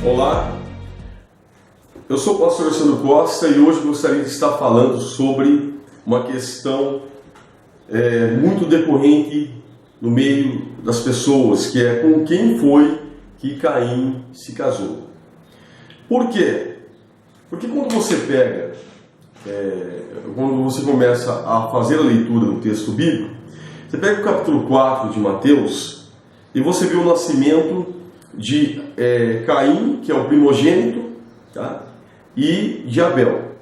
Olá, eu sou o pastor Alessandro Costa e hoje gostaria de estar falando sobre uma questão muito decorrente no meio das pessoas, que é com quem foi que Caim se casou. Por quê? Porque quando você pega, quando você começa a fazer a leitura do texto bíblico, você pega o capítulo 4 de Mateus e você vê o nascimento de Caim, que é o primogênito, tá? E de Abel.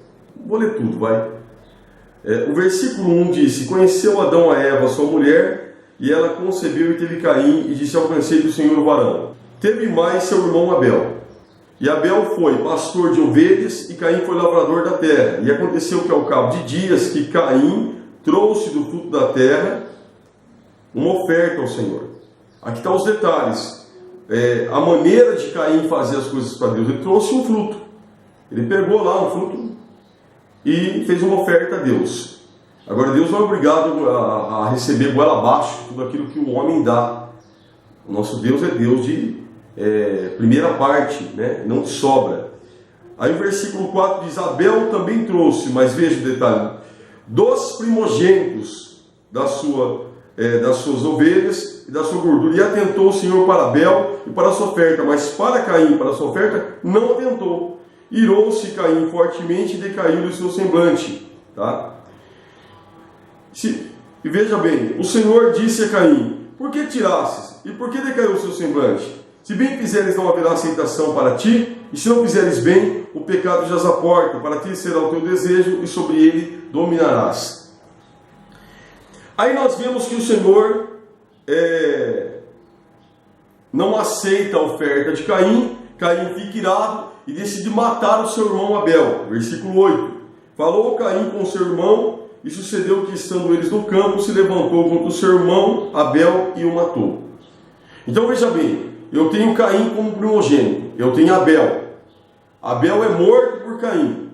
Vou ler tudo, vai. O versículo 1 diz: conheceu Adão a Eva, sua mulher, e ela concebeu e teve Caim, e disse: alcancei do Senhor o varão. Teve mais seu irmão Abel. E Abel foi pastor de ovelhas, e Caim foi lavrador da terra. E aconteceu que ao cabo de dias que Caim trouxe do fruto da terra uma oferta ao Senhor. Aqui estão os detalhes. A maneira de Caim fazer as coisas para Deus. Ele trouxe um fruto. Ele pegou lá um fruto e fez uma oferta a Deus. Agora, Deus não é obrigado a receber goela abaixo tudo aquilo que o homem dá. O nosso Deus é Deus de primeira parte, né? Não de sobra. Aí o versículo 4 diz: Abel também trouxe, mas veja o detalhe, dos primogênitos das suas ovelhas e da sua gordura. E atentou o Senhor para Abel e para a sua oferta, mas para Caim, para a sua oferta, não atentou. Irou-se Caim fortemente e decaiu o seu semblante. Tá? E veja bem, o Senhor disse a Caim: por que tirasses? E por que decaiu o seu semblante? Se bem fizeres, não haverá aceitação para ti, e se não fizeres bem, o pecado jaz à porta, para ti será o teu desejo, e sobre ele dominarás. Aí nós vemos que o Senhor não aceita a oferta de Caim. Caim fica irado e decide matar o seu irmão Abel. Versículo 8. Falou Caim com seu irmão, e sucedeu que, estando eles no campo, se levantou contra o seu irmão Abel e o matou. Então veja bem, eu tenho Caim como primogênito, eu tenho Abel. Abel é morto por Caim.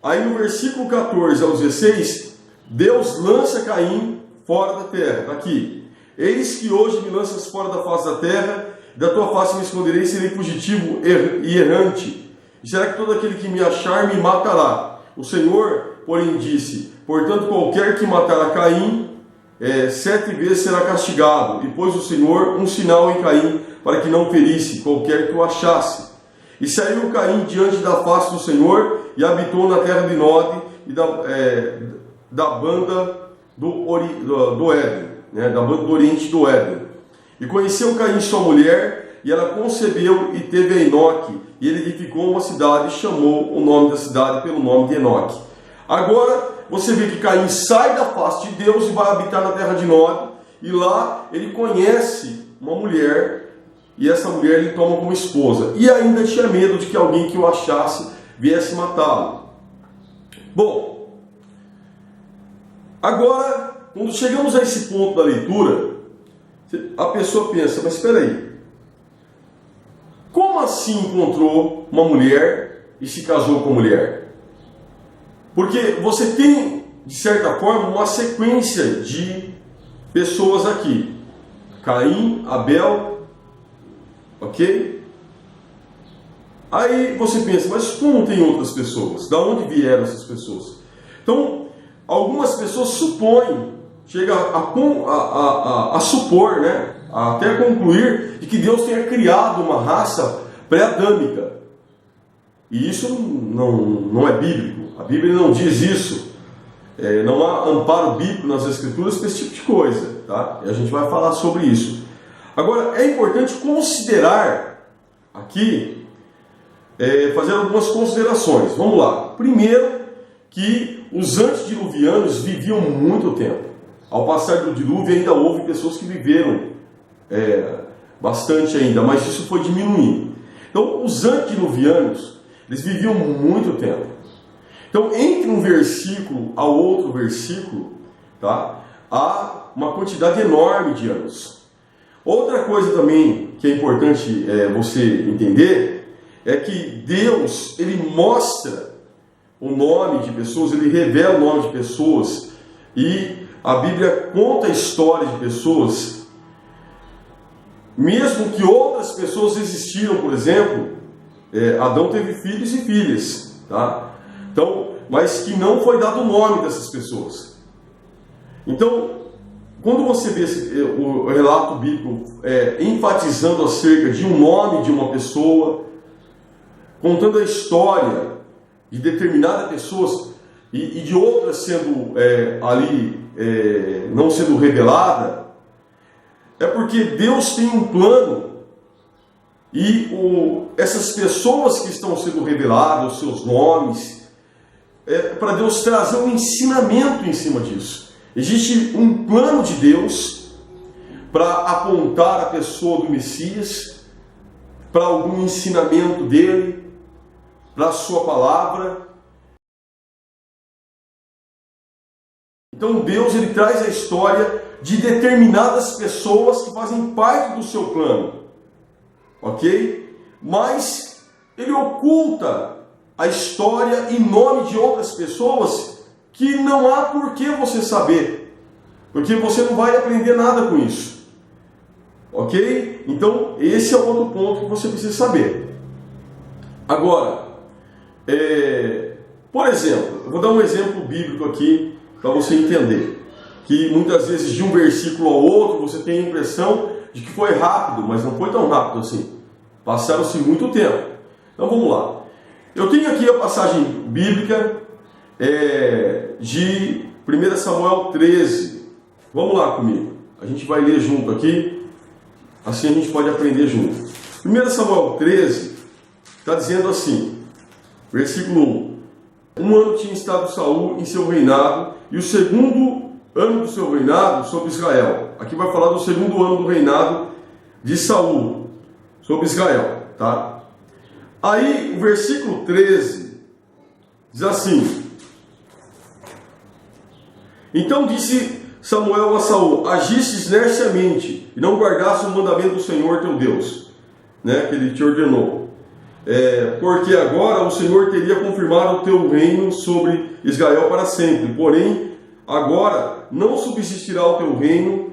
Aí no versículo 14 ao 16, Deus lança Caim fora da terra. Está aqui: eis que hoje me lanças fora da face da terra, da tua face me esconderei, serei fugitivo e errante. E será que todo aquele que me achar me matará? O Senhor, porém, disse: portanto, qualquer que matar a Caim, 7 vezes será castigado. E pôs o Senhor um sinal em Caim, para que não ferisse qualquer que o achasse. E saiu Caim diante da face do Senhor, e habitou na terra de Nod, e da banda do Éden, né? Da banda do oriente do Éden. E conheceu Caim sua mulher, e ela concebeu e teve a Enoque, e ele edificou uma cidade, e chamou o nome da cidade pelo nome de Enoque. Agora você vê que Caim sai da face de Deus e vai habitar na terra de Nod, e lá ele conhece uma mulher, e essa mulher ele toma como esposa, e ainda tinha medo de que alguém que o achasse viesse matá-lo. Bom, agora, quando chegamos a esse ponto da leitura, a pessoa pensa: mas espera aí, como assim encontrou uma mulher e se casou com a mulher? Porque você tem, de certa forma, uma sequência de pessoas aqui: Caim, Abel, ok? Aí você pensa: mas como tem outras pessoas? Da onde vieram essas pessoas? Então, algumas pessoas supõem, chega a supor, né, até concluir de que Deus tenha criado uma raça pré-adâmica. E isso não é bíblico. A Bíblia não diz isso. Não há amparo bíblico nas Escrituras para esse tipo de coisa. Tá? E a gente vai falar sobre isso. Agora, é importante considerar aqui, fazer algumas considerações. Vamos lá. Primeiro, que os antediluvianos viviam muito tempo. Ao passar do dilúvio ainda houve pessoas que viveram bastante ainda, mas isso foi diminuindo. Então, os antediluvianos, eles viviam muito tempo. Então, entre um versículo ao outro versículo, tá, há uma quantidade enorme de anos. Outra coisa também que é importante você entender é que Deus, ele mostra o nome de pessoas, ele revela o nome de pessoas, e a Bíblia conta a história de pessoas, mesmo que outras pessoas existiram, por exemplo, Adão teve filhos e filhas, tá? Então, mas que não foi dado o nome dessas pessoas. Então, quando você vê o relato bíblico enfatizando acerca de um nome de uma pessoa, contando a história de determinadas pessoas e de outras sendo não sendo revelada, é porque Deus tem um plano e essas pessoas que estão sendo reveladas, os seus nomes, para Deus trazer um ensinamento em cima disso. Existe um plano de Deus para apontar a pessoa do Messias, para algum ensinamento dele, para a sua palavra. Então Deus ele traz a história de determinadas pessoas que fazem parte do seu plano, ok? Mas ele oculta a história e nome de outras pessoas que não há por que você saber, porque você não vai aprender nada com isso, ok? Então esse é o outro ponto que você precisa saber. Agora, por exemplo, eu vou dar um exemplo bíblico aqui para você entender que muitas vezes de um versículo ao outro você tem a impressão de que foi rápido, mas não foi tão rápido assim. Passaram-se muito tempo. Então vamos lá. Eu tenho aqui a passagem bíblica de 1 Samuel 13. Vamos lá comigo. A gente vai ler junto aqui, assim a gente pode aprender junto. 1 Samuel 13 está dizendo assim, versículo 1. Um ano tinha estado Saul em seu reinado, e o segundo ano do seu reinado sobre Israel. Aqui vai falar do segundo ano do reinado de Saul sobre Israel, tá? Aí o versículo 13 diz assim: então disse Samuel a Saul: agistes nerciamente e não guardaste o mandamento do Senhor teu Deus, né, que ele te ordenou. Porque agora o Senhor teria confirmado o teu reino sobre Israel para sempre. Porém, agora não subsistirá o teu reino.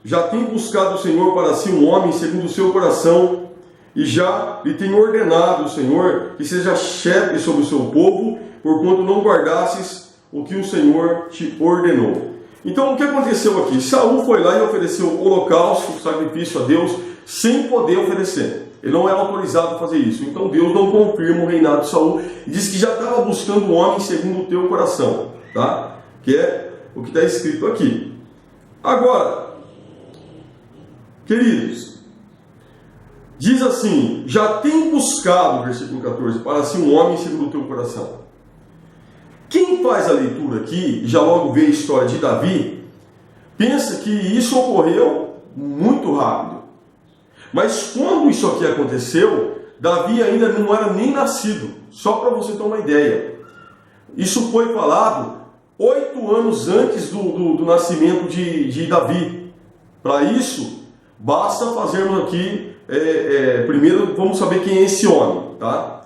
Já tem buscado o Senhor para si um homem segundo o seu coração, e já lhe tem ordenado o Senhor que seja chefe sobre o seu povo, porquanto não guardasses o que o Senhor te ordenou. Então, o que aconteceu aqui? Saul foi lá e ofereceu holocausto, sacrifício a Deus, sem poder oferecer. Ele não era autorizado a fazer isso. Então Deus não confirma o reinado de Saul e diz que já estava buscando um homem segundo o teu coração, tá? Que é o que está escrito aqui. Agora, queridos, diz assim: já tem buscado, versículo 14, para si um homem segundo o teu coração. Quem faz a leitura aqui, já logo vê a história de Davi, pensa que isso ocorreu muito rápido. Mas quando isso aqui aconteceu, Davi ainda não era nem nascido, só para você ter uma ideia. Isso foi falado 8 anos antes do nascimento de Davi. Para isso, basta fazermos aqui, primeiro vamos saber quem é esse homem, tá?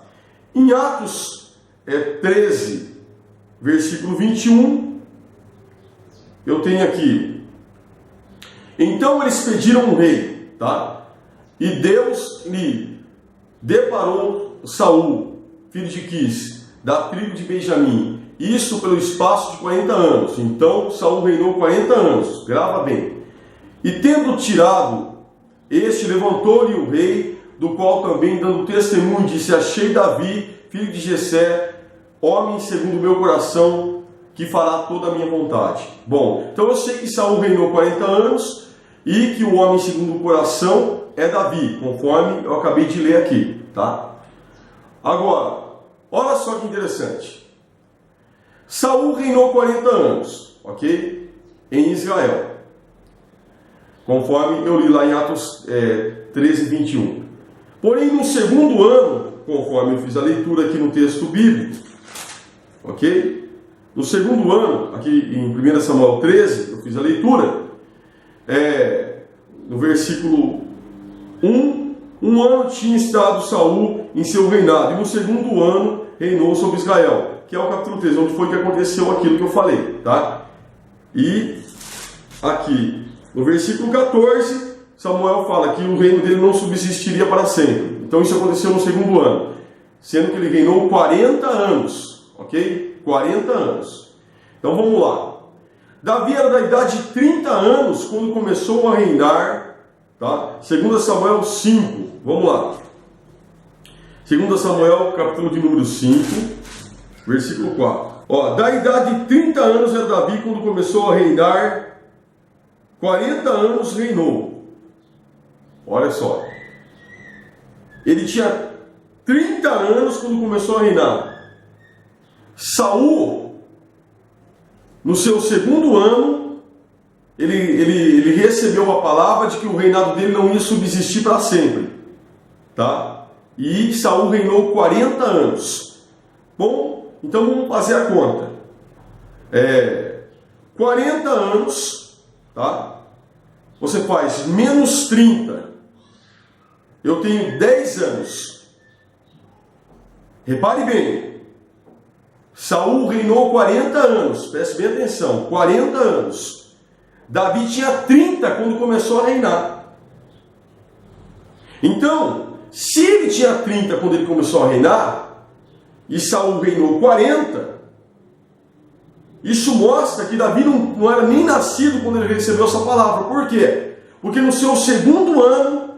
Em Atos 13, versículo 21, eu tenho aqui: então eles pediram um rei, tá? E Deus lhe deparou Saul, filho de Quis, da tribo de Benjamim, isso pelo espaço de 40 anos. Então Saul reinou 40 anos, grava bem. E tendo tirado este, levantou-lhe o rei, do qual também, dando testemunho, disse: achei Davi, filho de Jessé, homem segundo o meu coração, que fará toda a minha vontade. Bom, então eu sei que Saul reinou 40 anos e que o homem segundo o coração é Davi, conforme eu acabei de ler aqui, tá? Agora, olha só que interessante. Saul reinou 40 anos, ok? Em Israel, conforme eu li lá em Atos 13, 21. Porém, no segundo ano, conforme eu fiz a leitura aqui no texto bíblico, ok? No segundo ano, aqui em 1 Samuel 13, eu fiz a leitura, no versículo 1 ano tinha estado Saul em seu reinado, e no segundo ano reinou sobre Israel, que é o capítulo 13, onde foi que aconteceu aquilo que eu falei, tá? E aqui, no versículo 14, Samuel fala que o reino dele não subsistiria para sempre. Então isso aconteceu no segundo ano. sendo que ele reinou 40 anos, ok? 40 anos. Então vamos lá. Davi era da idade de 30 anos quando começou a reinar, tá? 2 Samuel 5, vamos lá. 2 Samuel, capítulo de número 5, versículo 4. Ó, da idade de 30 anos era Davi quando começou a reinar, 40 anos reinou. Olha só. Ele tinha 30 anos quando começou a reinar. Saul, no seu segundo ano, ele recebeu a palavra de que o reinado dele não ia subsistir para sempre. Tá? E Saul reinou 40 anos. Bom, então vamos fazer a conta. 40 anos, tá? Você faz menos 30. Eu tenho 10 anos. Repare bem. Saul reinou 40 anos. Preste bem atenção. 40 anos. Davi tinha 30 quando começou a reinar. Então, se ele tinha 30 quando ele começou a reinar, e Saul reinou 40, isso mostra que Davi não era nem nascido quando ele recebeu essa palavra. Por quê? Porque no seu segundo ano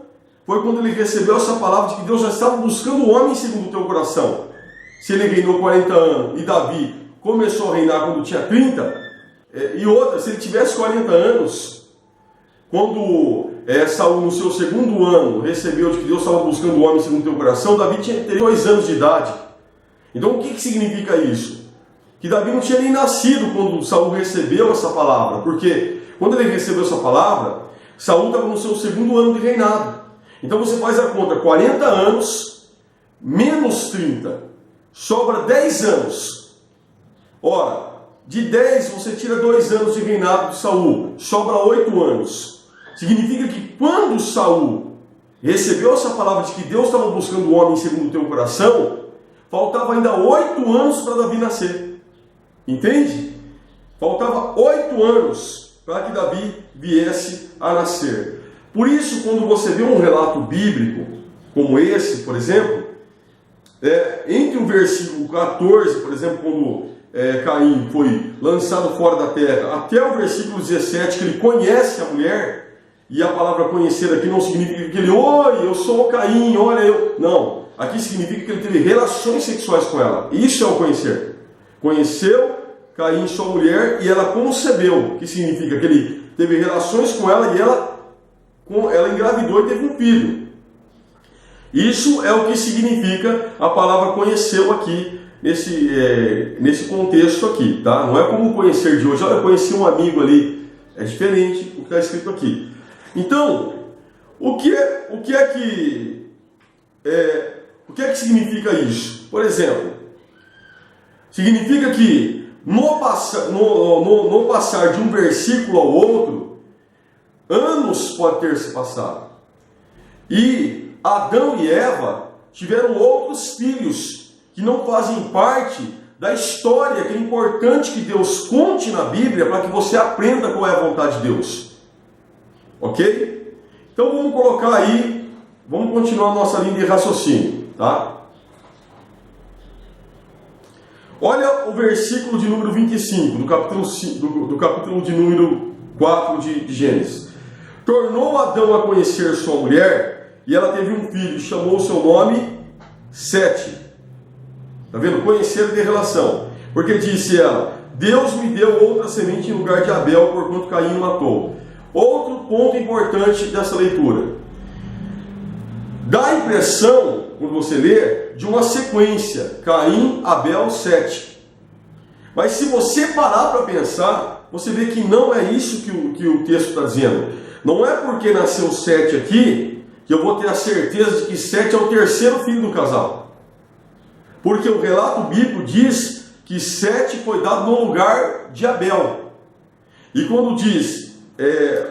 foi quando ele recebeu essa palavra de que Deus já estava buscando o homem segundo o teu coração. Se ele reinou 40 anos e Davi começou a reinar quando tinha 30, e outra, se ele tivesse 40 anos, quando Saul no seu segundo ano recebeu de que Deus estava buscando o homem segundo o teu coração, Davi teria 2 anos de idade. Então o que significa isso? Que Davi não tinha nem nascido quando Saul recebeu essa palavra, porque quando ele recebeu essa palavra, Saul estava no seu segundo ano de reinado. Então você faz a conta, 40 anos menos 30, sobra 10 anos. Ora, de 10 você tira 2 anos de reinado de Saul, sobra 8 anos. Significa que quando Saul recebeu essa palavra de que Deus estava buscando o homem segundo o teu coração, faltava ainda 8 anos para Davi nascer. Entende? Faltava 8 anos para que Davi viesse a nascer. Por isso, quando você vê um relato bíblico, como esse, por exemplo, entre o versículo 14, por exemplo, quando Caim foi lançado fora da terra, até o versículo 17, que ele conhece a mulher, e a palavra conhecer aqui não significa que ele, oi, eu sou o Caim, olha eu... Não. Aqui significa que ele teve relações sexuais com ela. Isso é o conhecer. Conheceu Caim, sua mulher, e ela concebeu. Que significa que ele teve relações com ela e ela engravidou e teve um filho. Isso é o que significa a palavra conheceu aqui, nesse contexto aqui. Tá? Não é como o conhecer de hoje. Olha, eu conheci um amigo ali. É diferente do que está escrito aqui. Então, o que é que significa isso? Por exemplo, significa que no passar de um versículo ao outro, anos pode ter se passado. E Adão e Eva tiveram outros filhos que não fazem parte da história, que é importante que Deus conte na Bíblia para que você aprenda qual é a vontade de Deus. Ok? Então vamos colocar aí, vamos continuar a nossa linha de raciocínio. Tá? Olha o versículo de número 25, do capítulo de número 4 de Gênesis. Tornou Adão a conhecer sua mulher, e ela teve um filho, chamou o seu nome Sete. Está vendo? Conhecer de relação. Porque disse ela, Deus me deu outra semente em lugar de Abel, porquanto Caim o matou. Outro ponto importante dessa leitura. Dá a impressão, quando você lê, de uma sequência. Caim, Abel, Sete. Mas se você parar para pensar, você vê que não é isso que o texto está dizendo. Não é porque nasceu Sete aqui, que eu vou ter a certeza de que Sete é o terceiro filho do casal. Porque o relato bíblico diz que Sete foi dado no lugar de Abel. E quando diz,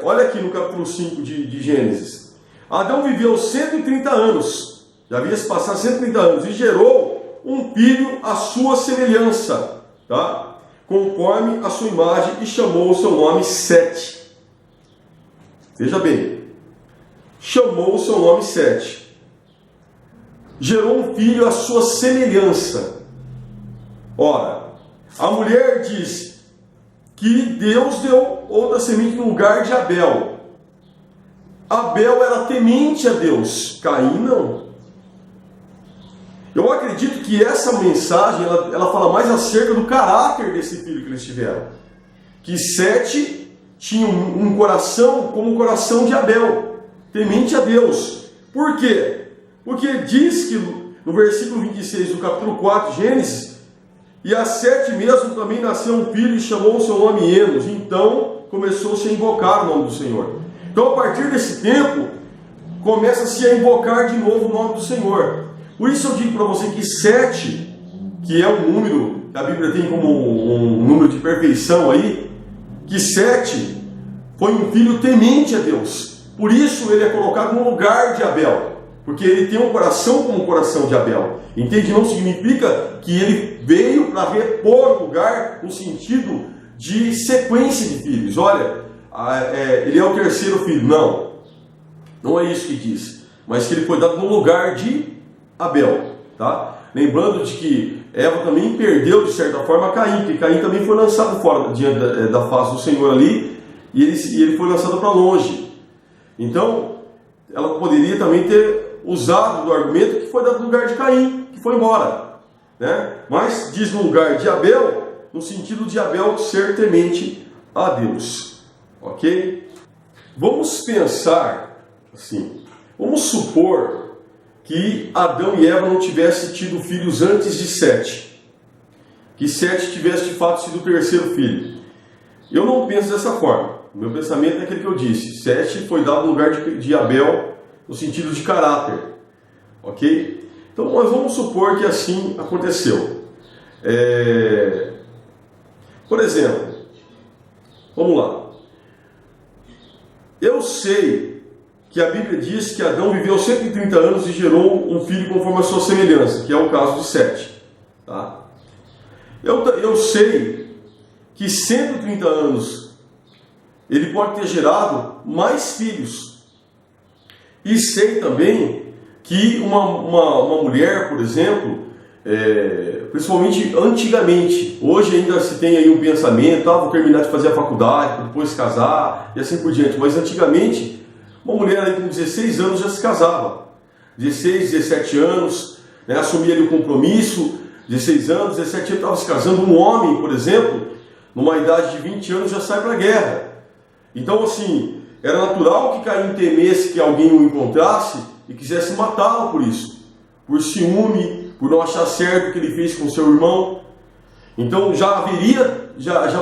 olha aqui no capítulo 5 de Gênesis, Adão viveu 130 anos, já havia se passado 130 anos, e gerou um filho à sua semelhança, tá? Conforme a sua imagem, e chamou o seu nome Sete. Veja bem, chamou o seu nome Sete. gerou um filho à sua semelhança. Ora, a mulher diz que Deus deu outra semente no lugar de Abel. Abel era temente a Deus, Caim não. Eu acredito que essa mensagem ela fala mais acerca do caráter desse filho que eles tiveram. Que Sete tinha um coração como o coração de Abel, temente a Deus. Por quê? Porque diz que no versículo 26 do capítulo 4 de Gênesis, e a Sete mesmo também nasceu um filho e chamou o seu nome Enos. Então começou-se a invocar o nome do Senhor. Então a partir desse tempo, começa-se a invocar de novo o nome do Senhor. Por isso eu digo para você que 7, que é um número que a Bíblia tem como um número de perfeição aí, que 7 foi um filho temente a Deus. Por isso ele é colocado no lugar de Abel. Porque ele tem um coração como o coração de Abel. Entende? Não significa que ele veio para repor o lugar no sentido de sequência de filhos. Olha, ele é o terceiro filho. Não. Não é isso que diz. Mas que ele foi dado no lugar de Abel. Tá? Lembrando de que Eva também perdeu, de certa forma, Caim. Porque Caim também foi lançado fora diante da face do Senhor ali. E ele foi lançado para longe. Então, ela poderia também ter usado do argumento que foi dado no lugar de Caim, que foi embora, né? Mas diz no lugar de Abel, no sentido de Abel ser temente a Deus, ok? Vamos pensar assim, vamos supor que Adão e Eva não tivessem tido filhos antes de Sete, que Sete tivesse de fato sido o terceiro filho. Eu não penso dessa forma, o meu pensamento é aquele que eu disse, Sete foi dado no lugar de Abel, no sentido de caráter, ok? Então nós vamos supor que assim aconteceu. Por exemplo, vamos lá. Eu sei que a Bíblia diz que Adão viveu 130 anos e gerou um filho conforme a sua semelhança, que é o caso de Sete. Tá? Eu sei que 130 anos ele pode ter gerado mais filhos. E sei também que uma mulher, por exemplo, principalmente antigamente, hoje ainda se tem aí um pensamento, vou terminar de fazer a faculdade, depois casar e assim por diante, mas antigamente, uma mulher aí com 16 anos já se casava, 16, 17 anos, né, assumia ali o compromisso, 16 anos, 17 anos estava se casando. Um homem, por exemplo, numa idade de 20 anos já sai para a guerra. Então assim, era natural que Caim temesse que alguém o encontrasse e quisesse matá-lo por isso. Por ciúme, por não achar certo o que ele fez com seu irmão. Então já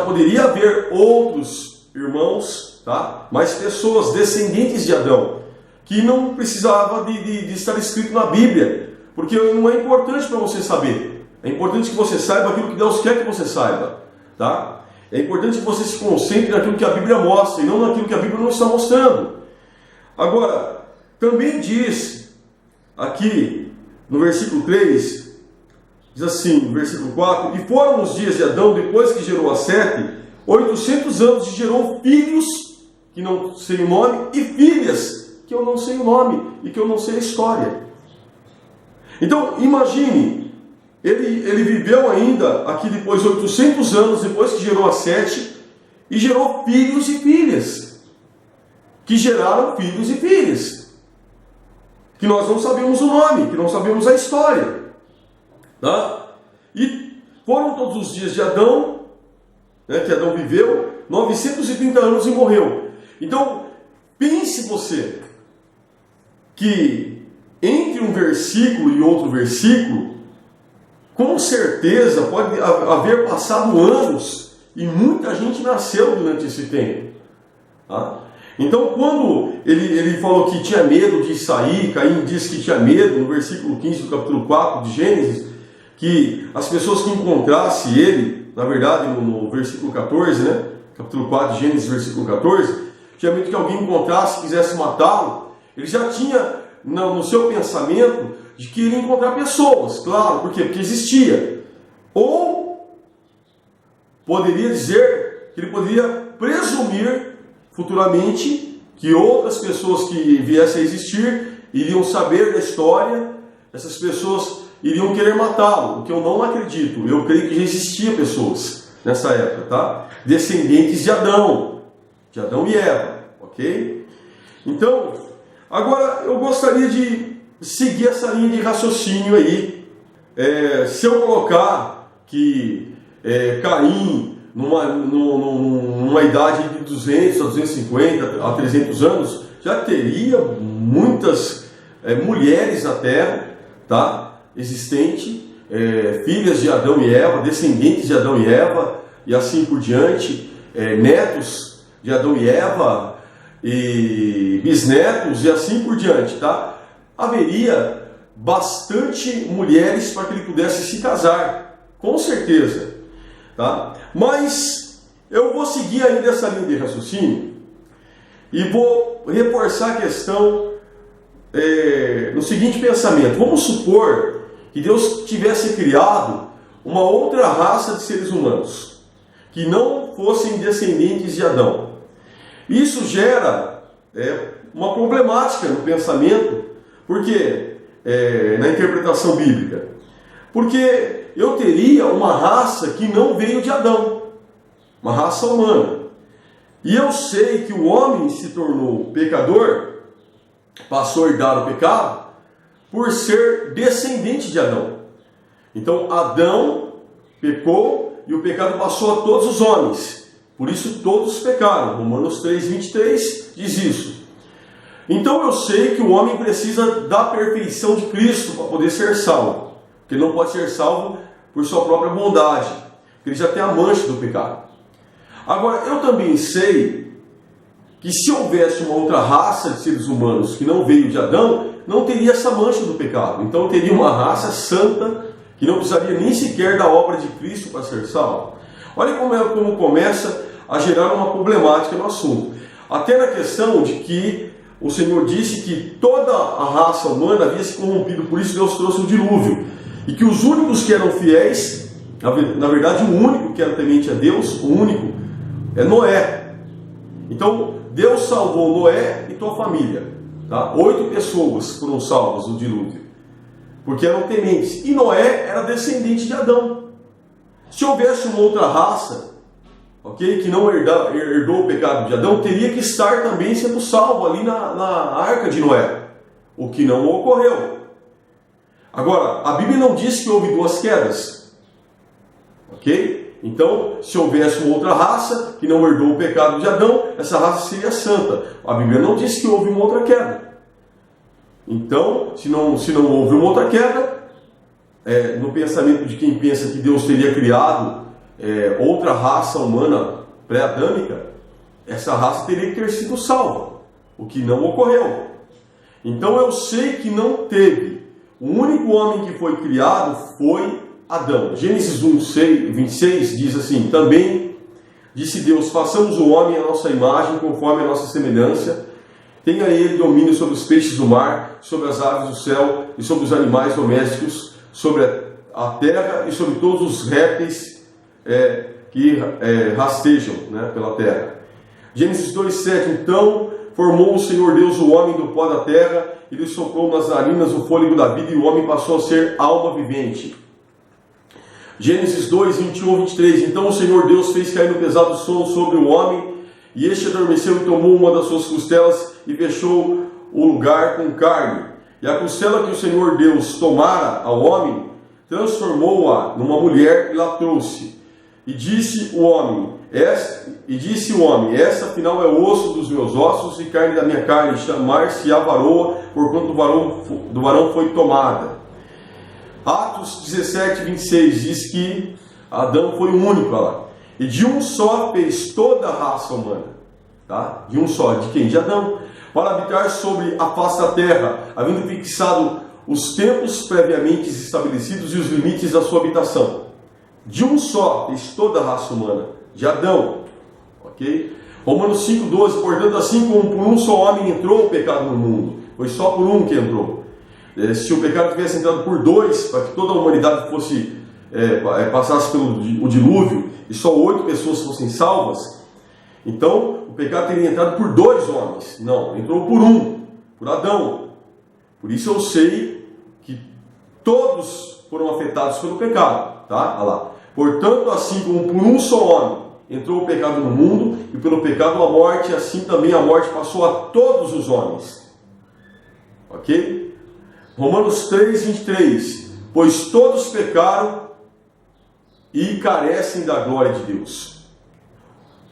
poderia haver outros irmãos, tá? Mais pessoas descendentes de Adão, que não precisava de estar escrito na Bíblia. Porque não é importante para você saber. É importante que você saiba aquilo que Deus quer que você saiba. Tá? É importante que você se concentre naquilo que a Bíblia mostra e não naquilo que a Bíblia não está mostrando. Agora, também diz aqui no versículo 3, diz assim, no versículo 4, e foram os dias de Adão, depois que gerou a Sete, 800 anos e gerou filhos, que não sei o nome, e filhas, que eu não sei o nome e que eu não sei a história. Então, imagine, ele viveu ainda aqui depois 800 anos, depois que gerou a Sete, e gerou filhos e filhas, que geraram filhos e filhas, que nós não sabemos o nome, que não sabemos a história. Tá? E foram todos os dias de Adão, né, que Adão viveu, 930 anos e morreu. Então, pense você, que entre um versículo e outro versículo, com certeza pode haver passado anos e muita gente nasceu durante esse tempo. Tá? Então, quando ele falou que tinha medo de sair, Caim disse que tinha medo, no versículo 15 do capítulo 4 de Gênesis, que as pessoas que encontrassem ele, na verdade, no versículo 14, né? Capítulo 4 de Gênesis, versículo 14, tinha medo que alguém encontrasse e quisesse matá-lo. Ele já tinha no seu pensamento de que ele ia encontrar pessoas, claro, por quê? Porque existia. Ou poderia dizer que ele poderia presumir futuramente que outras pessoas que viessem a existir iriam saber da história essas pessoas iriam querer matá-lo, o que eu não acredito. Eu creio que já existiam pessoas nessa época, tá? Descendentes de Adão e Eva, ok? Então, agora eu gostaria de seguir essa linha de raciocínio aí. Se eu colocar que Caim, numa idade de 200 a 250 a 300 anos, já teria muitas mulheres na terra, tá? Existente, filhas de Adão e Eva, descendentes de Adão e Eva, e assim por diante, netos de Adão e Eva, e bisnetos, e assim por diante, tá? Haveria bastante mulheres para que ele pudesse se casar, com certeza, tá? Mas eu vou seguir ainda essa linha de raciocínio e vou reforçar a questão no seguinte pensamento. Vamos supor que Deus tivesse criado uma outra raça de seres humanos que não fossem descendentes de Adão. Isso gera uma problemática no pensamento, porque na interpretação bíblica, porque eu teria uma raça que não veio de Adão, uma raça humana, e eu sei que o homem se tornou pecador, passou a herdar o pecado por ser descendente de Adão. Então Adão pecou e o pecado passou a todos os homens, por isso todos pecaram. Romanos 3:23 diz isso. Então eu sei que o homem precisa da perfeição de Cristo para poder ser salvo, porque ele não pode ser salvo por sua própria bondade, porque ele já tem a mancha do pecado. Agora, eu também sei que se houvesse uma outra raça de seres humanos que não veio de Adão, não teria essa mancha do pecado. Então teria uma raça santa que não precisaria nem sequer da obra de Cristo para ser salvo. Olha como começa a gerar uma problemática no assunto. Até na questão de que o Senhor disse que toda a raça humana havia se corrompido, por isso Deus trouxe o dilúvio. E que os únicos que eram fiéis, na verdade o único que era temente a Deus, o único, é Noé. Então Deus salvou Noé e tua família, tá? 8 pessoas foram salvas do dilúvio, porque eram tementes. E Noé era descendente de Adão. Se houvesse uma outra raça, ok, que não herdou o pecado de Adão, teria que estar também sendo salvo ali na arca de Noé, o que não ocorreu. Agora, a Bíblia não diz que houve 2 quedas, ok? Então, se houvesse uma outra raça que não herdou o pecado de Adão, essa raça seria santa. A Bíblia não diz que houve uma outra queda. Então, se não houve uma outra queda, no pensamento de quem pensa que Deus teria criado outra raça humana pré-adâmica, essa raça teria que ter sido salva, o que não ocorreu. Então eu sei que não teve. O único homem que foi criado foi Adão. Gênesis 1:26 diz assim: também disse Deus, façamos o homem à nossa imagem, conforme a nossa semelhança, tenha ele domínio sobre os peixes do mar, sobre as aves do céu e sobre os animais domésticos, sobre a terra e sobre todos os répteis que rastejam, né, pela terra. Gênesis 2:7, então formou o Senhor Deus o homem do pó da terra, e lhe soprou nas narinas o fôlego da vida, e o homem passou a ser alma vivente. Gênesis 2:21-23, então o Senhor Deus fez cair no pesado sono sobre o homem, e este adormeceu e tomou uma das suas costelas, e fechou o lugar com carne. E a costela que o Senhor Deus tomara ao homem, transformou-a numa mulher e lá trouxe. E disse o homem, esta afinal é o osso dos meus ossos e carne da minha carne, chamar-se-á varoa, porquanto do varão foi tomada. Atos 17:26 diz que Adão foi o único lá. E de um só fez toda a raça humana. Tá? De um só. De quem? De Adão. Para habitar sobre a face da terra, havendo fixado os tempos previamente estabelecidos e os limites da sua habitação. De um só fez toda a raça humana. De Adão. Ok? Romanos 5:12, portanto, assim como por um só homem entrou o pecado no mundo, foi só por um que entrou. Se o pecado tivesse entrado por 2, para que toda a humanidade passasse pelo dilúvio, e só 8 pessoas fossem salvas, então o pecado teria entrado por 2 homens. Não, entrou por um, por Adão. Por isso eu sei que todos foram afetados pelo pecado, tá? Olha lá. Portanto, assim como por um só homem entrou o pecado no mundo, e pelo pecado a morte, assim também a morte passou a todos os homens. Ok? Romanos 3, 23. Pois todos pecaram e carecem da glória de Deus.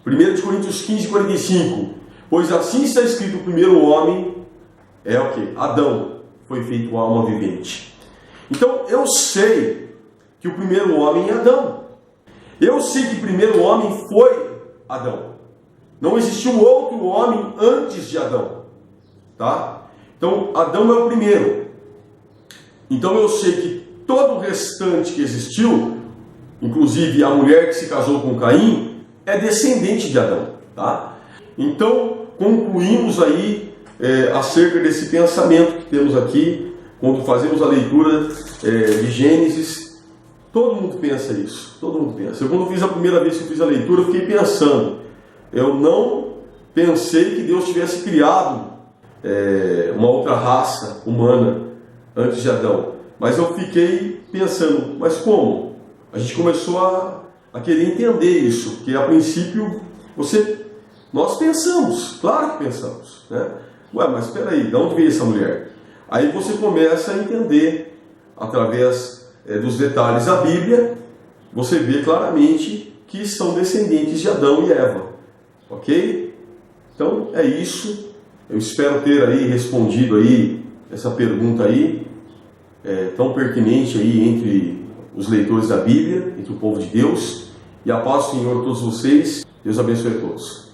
1 Coríntios 15, 45. Pois assim está escrito: o primeiro homem é o quê? Adão, foi feito alma vivente. Então eu sei que o primeiro homem é Adão. Eu sei que o primeiro homem foi Adão. Não existiu outro homem antes de Adão. Tá? Então Adão é o primeiro. Então eu sei que todo o restante que existiu, inclusive a mulher que se casou com Caim, é descendente de Adão. Tá? Então concluímos aí acerca desse pensamento que temos aqui, quando fazemos a leitura de Gênesis. Todo mundo pensa isso, todo mundo pensa. Eu, quando fiz a primeira vez que eu fiz a leitura, eu fiquei pensando. Eu não pensei que Deus tivesse criado uma outra raça humana antes de Adão. Mas eu fiquei pensando, mas como? A gente começou a querer entender isso, porque a princípio nós pensamos, claro que pensamos, né? Ué, mas espera aí, de onde veio essa mulher? Aí você começa a entender, através dos detalhes da Bíblia, você vê claramente que são descendentes de Adão e Eva. Ok? Então é isso. Eu espero ter aí respondido aí essa pergunta aí, tão pertinente aí entre os leitores da Bíblia, entre o povo de Deus. E a paz do Senhor a todos vocês. Deus abençoe a todos.